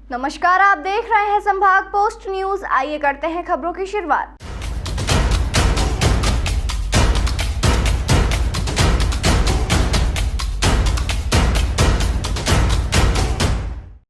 नमस्कार, आप देख रहे हैं संभाग पोस्ट न्यूज। आइए करते हैं खबरों की शुरुआत।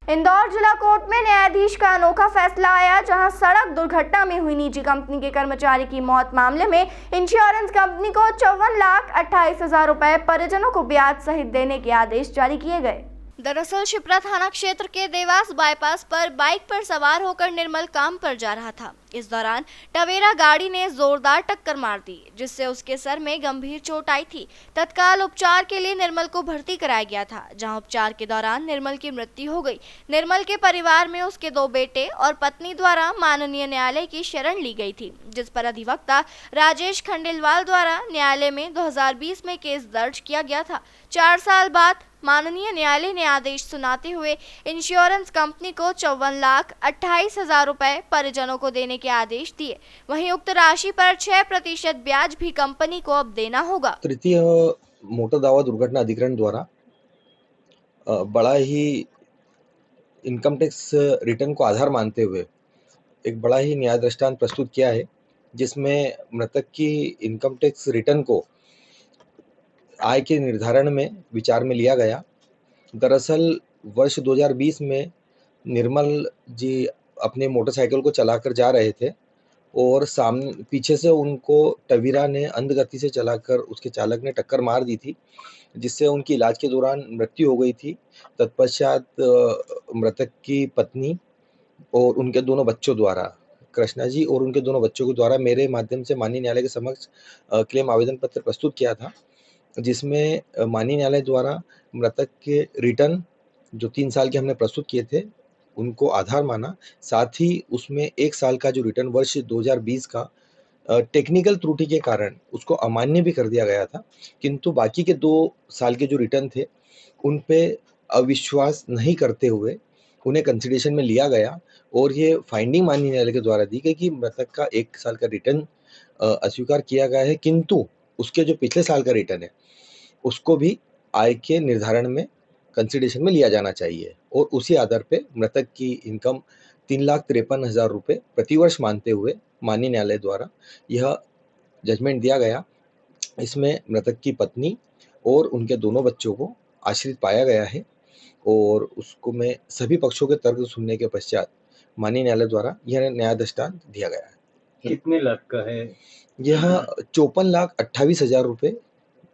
इंदौर जिला कोर्ट में न्यायाधीश का अनोखा फैसला आया, जहां सड़क दुर्घटना में हुई निजी कंपनी के कर्मचारी की मौत मामले में इंश्योरेंस कंपनी को 54,28,000 रुपए परिजनों को ब्याज सहित देने के आदेश जारी किए गए। दरअसल शिप्रा थाना क्षेत्र के देवास बाईपास पर बाइक पर सवार होकर निर्मल काम पर जा रहा था। इस दौरान टवेरा गाड़ी ने जोरदार टक्कर मार दी, जिससे उसके सर में गंभीर चोट आई थी। तत्काल उपचार के लिए निर्मल को भर्ती कराया गया था, जहां उपचार के दौरान निर्मल की मृत्यु हो गई। निर्मल के परिवार में उसके 2 बेटे और पत्नी द्वारा माननीय न्यायालय की शरण ली गई थी, जिस पर अधिवक्ता राजेश खंडेलवाल द्वारा न्यायालय में 2020 में केस दर्ज किया गया था। 4 साल बाद माननीय न्यायालय ने आदेश सुनाते हुए इंश्योरेंस कंपनी को 54,28,000 रुपए परिजनों को देने के आदेश दिए। वहीं उक्त राशि पर 6% ब्याज भी कंपनी को अब देना होगा। तृतीय मोटर दावा दुर्घटना अधिकरण द्वारा बड़ा ही इनकम टैक्स रिटर्न को आधार मानते हुए एक बड़ा ही न्याय दृष्टांत प्रस्तुत किया है, जिसमें मृतक की इनकम टैक्स रिटर्न को आय के निर्धारण में विचार में लिया गया। दरअसल वर्ष 2020 में निर्मल जी अपने मोटरसाइकिल को चलाकर जा रहे थे और सामने पीछे से उनको टवेरा ने अंध गति से चलाकर उसके चालक ने टक्कर मार दी थी, जिससे उनकी इलाज के दौरान मृत्यु हो गई थी। तत्पश्चात मृतक की पत्नी और उनके दोनों बच्चों द्वारा, कृष्णा जी और उनके दोनों बच्चों के द्वारा मेरे माध्यम से माननीय न्यायालय के समक्ष क्लेम आवेदन पत्र प्रस्तुत किया था, जिसमें माननीय न्यायालय द्वारा मृतक के रिटर्न जो 3 साल के हमने प्रस्तुत किए थे उनको आधार माना। साथ ही उसमें 1 साल का जो रिटर्न वर्ष 2020 का टेक्निकल त्रुटि के कारण उसको अमान्य भी कर दिया गया था, किंतु बाकी के 2 साल के जो रिटर्न थे उन पे अविश्वास नहीं करते हुए उन्हें कंसिडरेशन में लिया गया और ये फाइंडिंग माननीय न्यायालय के द्वारा दी गई कि मृतक का 1 साल का रिटर्न अस्वीकार किया गया है, किंतु उसके जो पिछले साल का रिटर्न है उसको भी आय के निर्धारण में कंसिडरेशन में लिया जाना चाहिए और उसी आधार पे मृतक की इनकम 3,53,000 रुपये प्रतिवर्ष मानते हुए माननीय न्यायालय द्वारा यह जजमेंट दिया गया। इसमें मृतक की पत्नी और उनके दोनों बच्चों को आश्रित पाया गया है और उसको में सभी पक्षों के तर्क सुनने के पश्चात माननीय न्यायालय द्वारा यह न्याय दृष्टांत दिया गया है। कितने लाख का है? यह 54,28,000 रुपये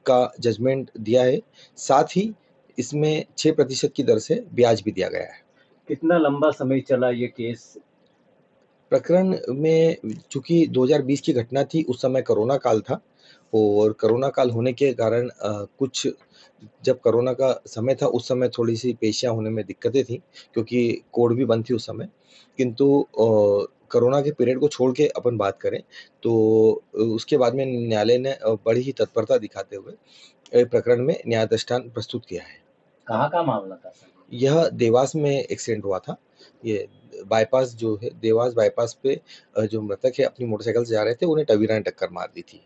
का जजमेंट दिया है। साथ ही इसमें 6% की दर से ब्याज भी दिया गया है। कितना लंबा समय चला ये केस? प्रकरण में चूंकि 2020 की घटना थी, उस समय कोरोना काल था और कोरोना काल होने के कारण कुछ जब कोरोना का समय था उस समय थोड़ी सी पेशियां होने में दिक्कतें थी, क्योंकि कोर्ट भी बंद थी उस समय। किंतु कोरोना के पीरियड को छोड़ के अपन बात करें तो उसके बाद में न्यायालय ने बड़ी ही तत्परता दिखाते हुए प्रकरण में न्याय दृष्टांत प्रस्तुत किया है। कहाँ का मामला था सर? यह देवास में एक्सीडेंट हुआ था। ये बाईपास जो है, देवास बाईपास पे जो मृतक है अपनी मोटरसाइकिल से जा रहे थे, उन्हें टवेरा ने टक्कर मार दी थी।